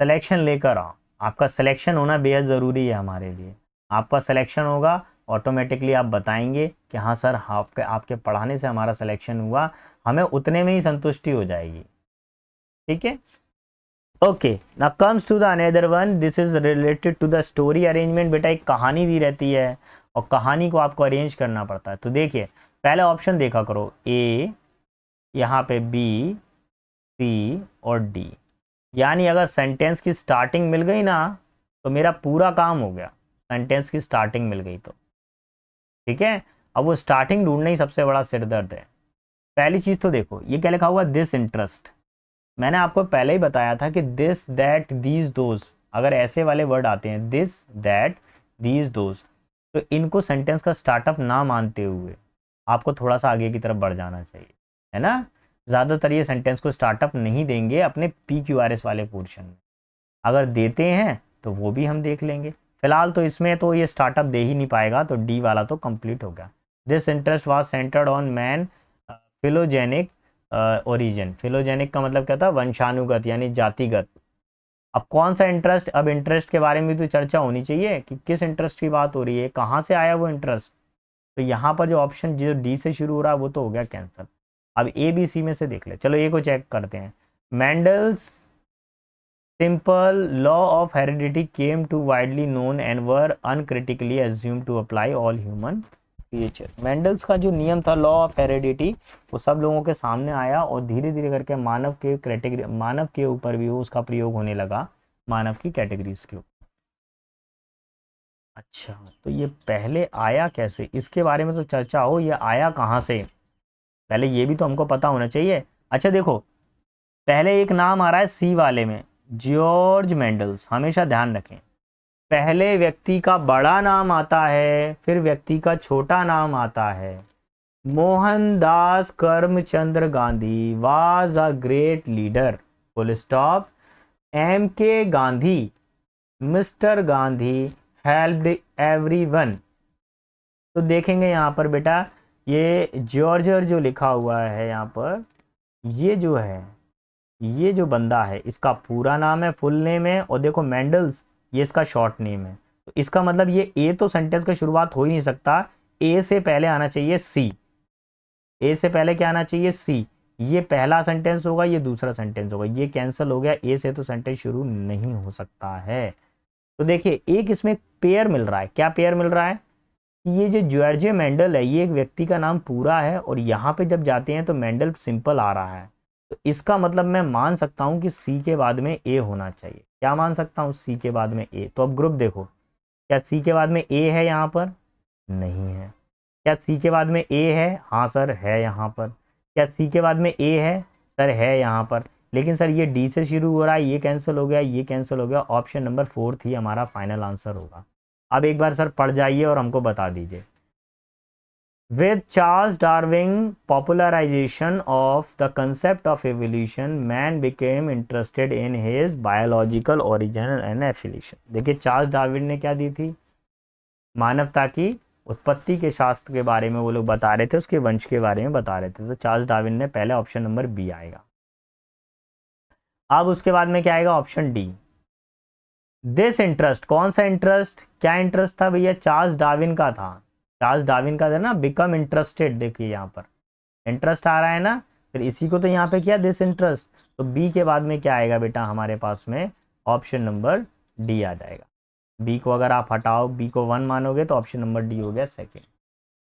सिलेक्शन लेकर आओ। आपका सिलेक्शन होना बेहद ज़रूरी है हमारे लिए। आपका सिलेक्शन होगा ऑटोमेटिकली आप बताएंगे कि हाँ सर आपके आपके पढ़ाने से हमारा सिलेक्शन हुआ, हमें उतने में ही संतुष्टि हो जाएगी, ठीक है। Okay, now comes to the another one, this is related to the story arrangement. बेटा एक कहानी दी रहती है और कहानी को आपको अरेंज करना पड़ता है। तो देखिए पहले ऑप्शन देखा करो, ए, यहाँ पे बी, सी और डी, यानी अगर सेंटेंस की स्टार्टिंग मिल गई ना तो मेरा पूरा काम हो गया, सेंटेंस की स्टार्टिंग मिल गई तो, ठीक है। अब वो स्टार्टिंग ढूंढना ही सबसे बड़ा सिरदर्द है। पहली चीज़ तो देखो ये क्या लिखा हुआ, दिस इंटरेस्ट, मैंने आपको पहले ही बताया था कि दिस दैट दीज दोज, अगर ऐसे वाले वर्ड आते हैं दिस दैट दीज दोज, तो इनको सेंटेंस का स्टार्टअप ना मानते हुए आपको थोड़ा सा आगे की तरफ बढ़ जाना चाहिए, है ना। ज़्यादातर ये सेंटेंस को स्टार्टअप नहीं देंगे अपने PQRS वाले पोर्शन में, अगर देते हैं तो वो भी हम देख लेंगे। फिलहाल तो इसमें तो ये स्टार्टअप दे ही नहीं पाएगा, तो डी वाला तो कंप्लीट हो गया। This interest was centred on man phylogenic origin, phylogenic का मतलब क्या था, वंशानुगत यानी जातिगत। अब कौन सा इंटरेस्ट, अब इंटरेस्ट के बारे में भी तो चर्चा होनी चाहिए कि किस इंटरेस्ट की बात हो रही है, कहाँ से आया वो इंटरेस्ट। तो यहाँ पर जो ऑप्शन जो डी से शुरू हो रहा है वो तो हो गया कैंसिल। अब ABC में से देख ले, चलो ए को चेक करते हैं। Mendel's simple law of heredity came to widely known and were uncritically assumed to apply all human creature। Mendel's का जो नियम था लॉ ऑफ हेरेडिटी, वो सब लोगों के सामने आया और धीरे धीरे करके मानव के कैटेगरी, मानव के ऊपर भी वो उसका प्रयोग होने लगा, मानव की कैटेगरीज के ऊपर। अच्छा, तो ये पहले आया कैसे, इसके बारे में तो चर्चा हो, ये आया कहाँ से, पहले ये भी तो हमको पता होना चाहिए। अच्छा देखो, पहले एक नाम आ रहा है सी वाले में, जॉर्ज मेंडल्स, हमेशा ध्यान रखें, पहले व्यक्ति का बड़ा नाम आता है फिर व्यक्ति का छोटा नाम आता है। Mohandas Karamchandra Gandhi was a great leader, full stop. MK Gandhi, mister Gandhi helped everyone. तो देखेंगे यहाँ पर बेटा ये जॉर्जर जो लिखा हुआ है यहाँ पर, ये जो है, ये जो बंदा है इसका पूरा नाम है, फुल नेम है, और देखो मेंडल्स ये इसका शॉर्ट नेम है। तो इसका मतलब ये ए तो सेंटेंस का शुरुआत हो ही नहीं सकता, ए से पहले आना चाहिए सी। ए से पहले क्या आना चाहिए, सी। ये पहला सेंटेंस होगा, ये दूसरा सेंटेंस होगा, ये कैंसिल हो गया, ए से तो सेंटेंस शुरू नहीं हो सकता है। तो देखिए एक इसमें पेयर मिल रहा है। क्या पेयर मिल रहा है, ये जो जॉर्ज मेंडल है ये एक व्यक्ति का नाम पूरा है, और यहाँ पे जब जाते हैं तो मेंडल सिंपल आ रहा है। तो इसका मतलब मैं मान सकता हूँ कि सी के बाद में ए होना चाहिए। क्या मान सकता हूँ, सी के बाद में ए। तो अब ग्रुप देखो, क्या सी के बाद में ए है यहाँ पर, नहीं है। क्या सी के बाद में ए है, हाँ सर है यहाँ पर। क्या सी के बाद में ए है, सर है यहाँ पर। लेकिन सर ये डी से शुरू हो रहा है, ये कैंसिल हो गया, ये कैंसिल हो गया। ऑप्शन नंबर 4 ही हमारा फाइनल आंसर होगा। अब एक बार सर पढ़ जाइए और हमको बता दीजिए। With Charles Darwin popularization of the concept of evolution, man became interested in his biological origin and affiliation। देखिए चार्ल्स डार्विन ने क्या दी थी, मानवता की उत्पत्ति के शास्त्र के बारे में वो लोग बता रहे थे, उसके वंश के बारे में बता रहे थे। तो चार्ल्स डार्विन ने पहले, ऑप्शन नंबर बी आएगा। अब उसके बाद में क्या आएगा, ऑप्शन डी। दिस इंटरेस्ट, कौन सा इंटरेस्ट, क्या इंटरेस्ट था भैया, चार्ल्स डार्विन का था। चार्ल्स डार्विन का था ना, बिकम इंटरेस्टेड। देखिए यहाँ पर इंटरेस्ट आ रहा है ना, फिर इसी को तो यहाँ पे किया दिस इंटरेस्ट। तो बी के बाद में क्या आएगा बेटा हमारे पास में, ऑप्शन नंबर डी आ जाएगा। बी को अगर आप हटाओ, बी को 1 मानोगे तो ऑप्शन नंबर डी हो गया सेकेंड।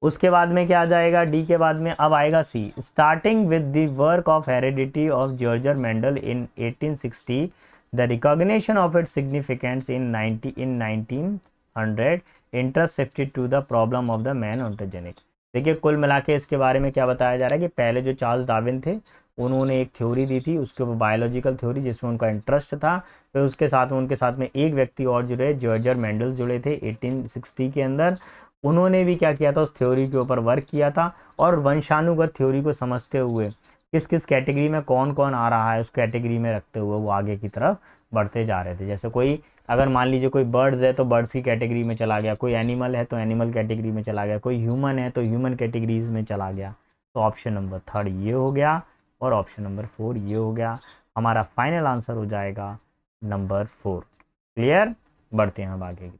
उसके बाद में क्या आ जाएगा, डी के बाद में अब आएगा C. Starting with the work of heredity of George Mendel in 1860, the recognition of its significance in 1900 interest shifted to the problem of the man ontogenic. देखिए कुल मिला के इसके बारे में क्या बताया जा रहा है कि पहले जो चार्ल्स डार्विन थे उन्होंने एक थ्योरी दी थी, उसके ऊपर बायोलॉजिकल थ्योरी जिसमें उनका इंटरेस्ट था। फिर उसके साथ में उनके साथ में एक व्यक्ति और जुड़े, जॉर्ज मेंडल जुड़े थे 1860 के अंदर। उन्होंने भी क्या किया था, उस थ्योरी के ऊपर वर्क किया था, और वंशानुगत थ्योरी को समझते हुए किस किस कैटेगरी में कौन कौन आ रहा है उस कैटेगरी में रखते हुए वो आगे की तरफ बढ़ते जा रहे थे। जैसे कोई अगर मान लीजिए कोई बर्ड्स है तो बर्ड्स की कैटेगरी में चला गया, कोई एनिमल है तो एनिमल कैटेगरी में चला गया, कोई ह्यूमन है तो ह्यूमन कैटेगरीज में चला गया। तो ऑप्शन नंबर 3 ये हो गया, और ऑप्शन नंबर 4 ये हो गया। हमारा फाइनल आंसर हो जाएगा नंबर 4। क्लियर, बढ़ते हैं अब आगे।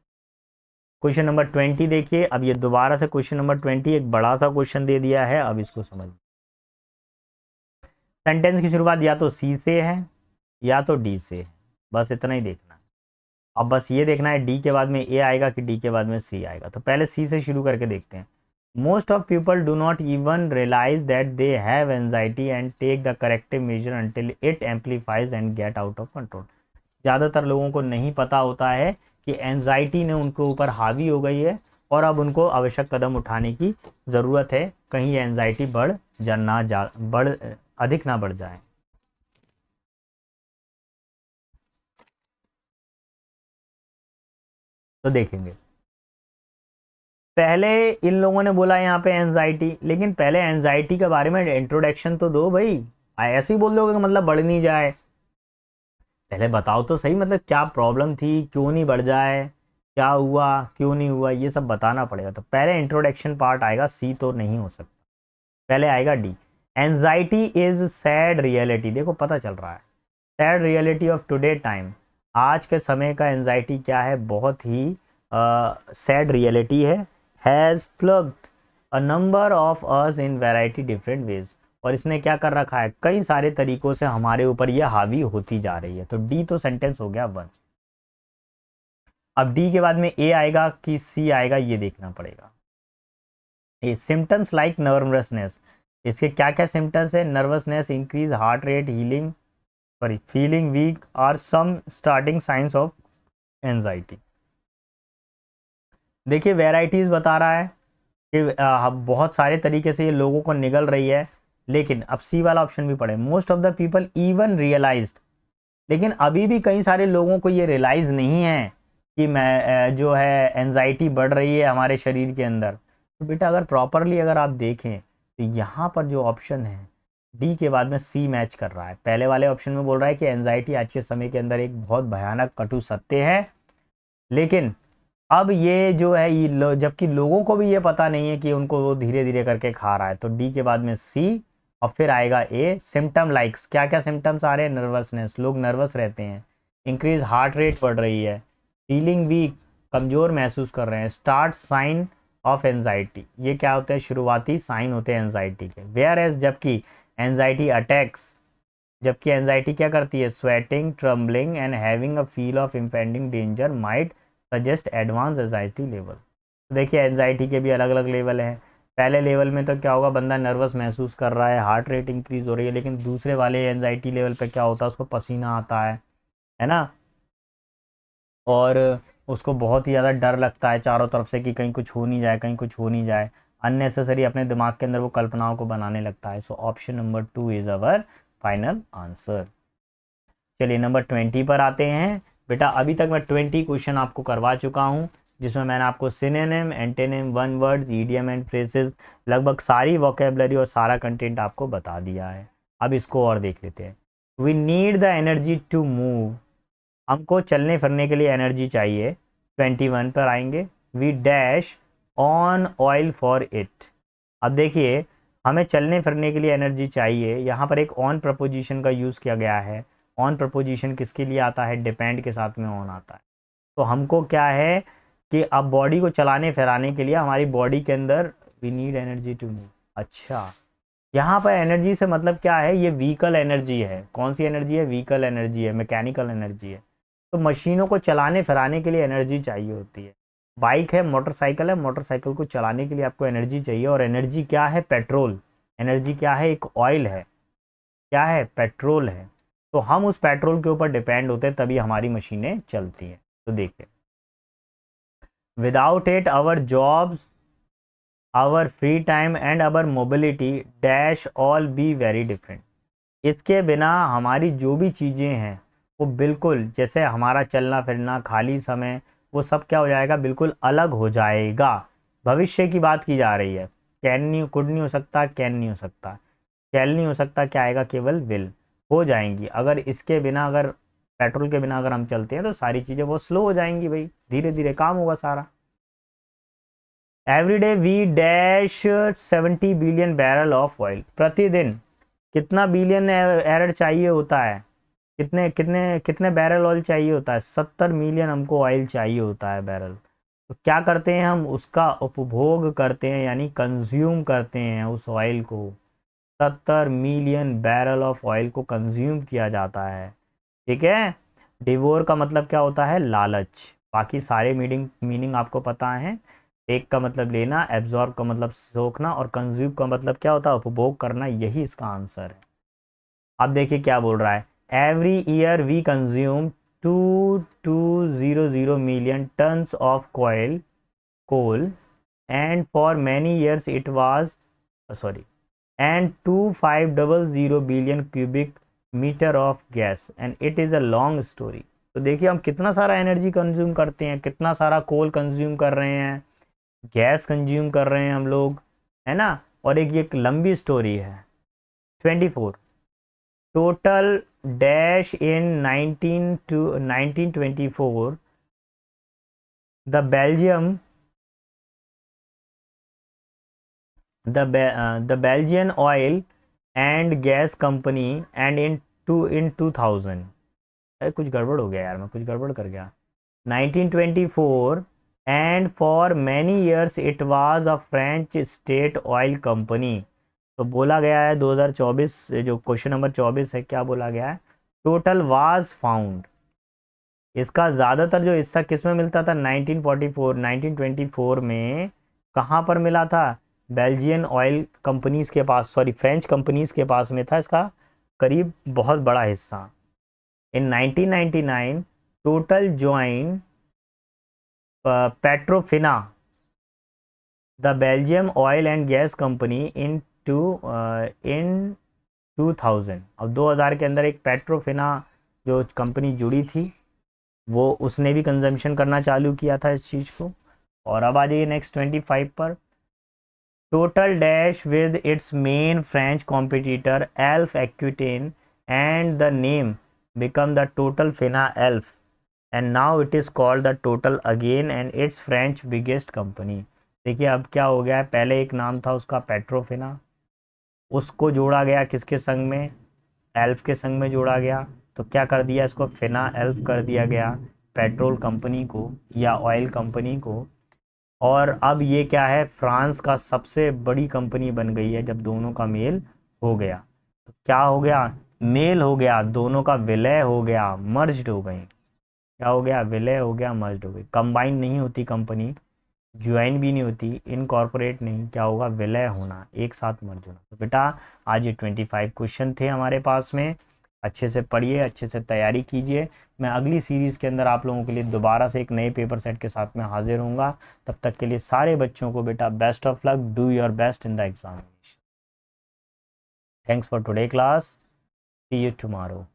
क्वेश्चन नंबर 20 देखिए। अब ये दोबारा से क्वेश्चन नंबर 20 एक बड़ा सा क्वेश्चन दे दिया है, अब इसको समझ। सेंटेंस की शुरुआत या तो सी से है या तो डी से है, बस इतना ही देखना है। अब बस ये देखना है डी के बाद में ए आएगा कि डी के बाद में सी आएगा। तो पहले सी से शुरू करके देखते हैं। Most of people do not even realize that they have anxiety and take the corrective measure until it amplifies and get out of control. ज़्यादातर लोगों को नहीं पता होता है कि एंजाइटी ने उनके ऊपर हावी हो गई है, और अब उनको आवश्यक कदम उठाने की ज़रूरत है, कहीं एंजाइटी अधिक ना बढ़ जाए। तो देखेंगे, पहले इन लोगों ने बोला यहाँ पे एंजाइटी, लेकिन पहले एंजाइटी के बारे में इंट्रोडक्शन तो दो भाई। ऐसे ही बोल दोगे कि मतलब बढ़ नहीं जाए, पहले बताओ तो सही, मतलब क्या प्रॉब्लम थी, क्यों नहीं बढ़ जाए, क्या हुआ क्यों नहीं हुआ, ये सब बताना पड़ेगा। तो पहले इंट्रोडक्शन पार्ट आएगा, सी तो नहीं हो सकता, पहले आएगा D. Anxiety is sad reality. देखो पता चल रहा है, sad reality of today time. आज के समय का एंजाइटी क्या है, बहुत ही सैड रियलिटी है। Has plugged a number of us in variety different ways. और इसने क्या कर रखा है, कई सारे तरीकों से हमारे ऊपर ये हावी होती जा रही है। तो डी तो सेंटेंस हो गया 1। अब डी के बाद में ए आएगा कि सी आएगा, ये देखना पड़ेगा। ये सिम्टम्स लाइक नर्वसनेस, इसके क्या क्या सिम्टम्स है, nervousness, increase heart rate, healing sorry feeling weak और some starting science of anxiety. देखिए वेराइटीज बता रहा है कि बहुत सारे तरीके से ये लोगों को निगल रही है। लेकिन अब सी वाला ऑप्शन भी पढ़े, most of the people even realized. लेकिन अभी भी कई सारे लोगों को ये रियलाइज नहीं है कि मैं जो है एंजाइटी बढ़ रही है हमारे शरीर के अंदर। तो बेटा अगर प्रॉपरली अगर आप देखें तो यहाँ पर जो ऑप्शन है डी के बाद में सी मैच कर रहा है। पहले वाले ऑप्शन में बोल रहा है कि एंजाइटी आज के समय के अंदर एक बहुत भयानक कटु सत्य है, लेकिन अब ये जो है ये जबकि लोगों को भी ये पता नहीं है कि उनको वो धीरे धीरे करके खा रहा है। तो डी के बाद में सी और फिर आएगा ए सिम्टम लाइक्स, क्या क्या सिम्टम्स आ रहे हैं, नर्वसनेस, लोग नर्वस रहते हैं, इंक्रीज हार्ट रेट बढ़ रही है, फीलिंग वीक, कमज़ोर महसूस कर रहे हैं, स्टार्ट साइन ऑफ एनजाइटी, ये क्या होते हैं, शुरुआती साइन होते हैं एनजाइटी के। वेयर एज जबकि एनजाइटी अटैक्स, जबकि एनजाइटी क्या करती है, sweating, trembling and having a feel of impending danger might suggest advance anxiety level. देखिए एनजाइटी के भी अलग अलग लेवल हैं। पहले लेवल में तो क्या होगा, बंदा नर्वस महसूस कर रहा है, हार्ट रेट इंक्रीज हो रही है, लेकिन दूसरे वाले एनजाइटी लेवल पे क्या होता है, उसको पसीना आता है ना, और उसको बहुत ही ज़्यादा डर लगता है चारों तरफ से कि कहीं कुछ हो नहीं जाए, कहीं कुछ हो नहीं जाए, अननेसेसरी अपने दिमाग के अंदर वो कल्पनाओं को बनाने लगता है। So option number 2 is our final answer. चलिए नंबर 20 पर आते हैं। बेटा अभी तक मैं 20 क्वेश्चन आपको करवा चुका हूँ, जिसमें मैंने आपको synonym, antonym, one word, idiom and phrases, लगभग सारी वोकेबलरी और सारा कंटेंट आपको बता दिया है। अब इसको और देख लेते हैं। We need the energy to move, हमको चलने फिरने के लिए एनर्जी चाहिए। 21 पर आएंगे। We dash on oil for it, अब देखिए हमें चलने फिरने के लिए एनर्जी चाहिए, यहाँ पर एक ऑन प्रपोजिशन का यूज़ किया गया है। ऑन प्रपोजिशन किसके लिए आता है, डिपेंड के साथ में ऑन आता है। तो हमको क्या है कि अब बॉडी को चलाने फिराने के लिए हमारी बॉडी के अंदर we need energy to move. अच्छा, यहाँ पर एनर्जी से मतलब क्या है, ये व्हीकल एनर्जी है। कौन सी एनर्जी है, व्हीकल एनर्जी है, मैकेनिकल एनर्जी है। तो मशीनों को चलाने फिराने के लिए एनर्जी चाहिए होती है। बाइक है, मोटरसाइकिल है, मोटरसाइकिल को चलाने के लिए आपको एनर्जी चाहिए, और एनर्जी क्या है, पेट्रोल। एनर्जी क्या है, एक ऑयल है, क्या है, पेट्रोल है। तो हम उस पेट्रोल के ऊपर डिपेंड होते हैं, तभी हमारी मशीनें चलती हैं। तो देखिए, without it our jobs, our free time and our mobility dash all be very different, इसके बिना हमारी जो भी चीज़ें हैं वो बिल्कुल, जैसे हमारा चलना फिरना, खाली समय, वो सब क्या हो जाएगा, बिल्कुल अलग हो जाएगा। भविष्य की बात की जा रही है। कैन नहीं, कुड नहीं हो सकता, कैन नहीं हो सकता, कैल नहीं हो सकता, क्या आएगा, केवल विल हो जाएंगी। अगर इसके बिना, अगर पेट्रोल के बिना अगर हम चलते हैं तो सारी चीज़ें वो स्लो हो जाएंगी भाई, धीरे धीरे काम होगा सारा। Every day we dash 70 billion barrel of oil, प्रतिदिन कितना बिलियन एरर चाहिए होता है, कितने कितने कितने बैरल ऑयल चाहिए होता है, 70 मिलियन हमको ऑयल चाहिए होता है, बैरल। तो क्या करते हैं हम, उसका उपभोग करते हैं, यानी कंज्यूम करते हैं उस ऑयल को। 70 मिलियन बैरल ऑफ ऑयल को कंज्यूम किया जाता है, ठीक है। डिवोर का मतलब क्या होता है, लालच। बाकी सारे मीनिंग मीनिंग आपको पता है। एक का मतलब लेना, एब्जॉर्ब का मतलब सोखना, और कंज्यूम का मतलब क्या होता है, उपभोग करना, यही इसका आंसर है। अब देखिए क्या बोल रहा है, every year we consume 2200 million tons of coal and for many years it was, sorry, and 2500 billion cubic meter of gas and it is a long story. तो देखिए हम कितना सारा एनर्जी कंज्यूम करते हैं, कितना सारा कोल कंज्यूम कर रहे हैं, गैस कंज्यूम कर रहे हैं हम लोग, है ना। और एक लंबी स्टोरी है। 24 total dash in 1924 the Belgium the Belgian oil and gas company and in 2000, अरे कुछ गड़बड़ हो गया यार, मैं कुछ गड़बड़ कर गया। 1924 and for many years it was a French state oil company. तो बोला गया है 2024, जो क्वेश्चन नंबर 24 है, क्या बोला गया है, टोटल वाज फाउंड, इसका ज़्यादातर जो हिस्सा किस में मिलता था, 1944 1924 में कहाँ पर मिला था, बेल्जियन ऑयल कंपनीज के पास, सॉरी फ्रेंच कंपनीज के पास में था इसका करीब बहुत बड़ा हिस्सा। In 1999 total join Petrofina the Belgium oil and gas company in 2000, अब 2000 के अंदर एक पेट्रोफिना जो कंपनी जुड़ी थी, वो उसने भी कंजम्पशन करना चालू किया था इस चीज़ को। और अब आ जाइए नेक्स्ट 25 पर। Total dash with its main French competitor Elf Aquitaine and the name become the total Fina Elf and now it is called the total again and its French biggest company. देखिए अब क्या हो गया है, पहले एक नाम था उसका पेट्रोफिना, उसको जोड़ा गया किसके संग में, एल्फ के संग में जोड़ा गया, तो क्या कर दिया इसको, फिना एल्फ कर दिया गया पेट्रोल कंपनी को या ऑयल कंपनी को। और अब ये क्या है, फ्रांस का सबसे बड़ी कंपनी बन गई है जब दोनों का मेल हो गया। तो क्या हो गया, मेल हो गया, दोनों का विलय हो गया, मर्ज्ड हो गई। क्या हो गया, विलय हो गया, मर्ज्ड हो गई। कंबाइन नहीं होती कंपनी, ज्वाइन भी नहीं होती, इनकॉर्पोरेट नहीं, क्या होगा, विलय होना, एक साथ मर्ज होना। तो बेटा आज ये 25 क्वेश्चन थे हमारे पास में। अच्छे से पढ़िए, अच्छे से तैयारी कीजिए। मैं अगली सीरीज़ के अंदर आप लोगों के लिए दोबारा से एक नए पेपर सेट के साथ में हाजिर होऊंगा। तब तक के लिए सारे बच्चों को बेटा best of luck, do your best in the examination. Thanks for today class, see you tomorrow.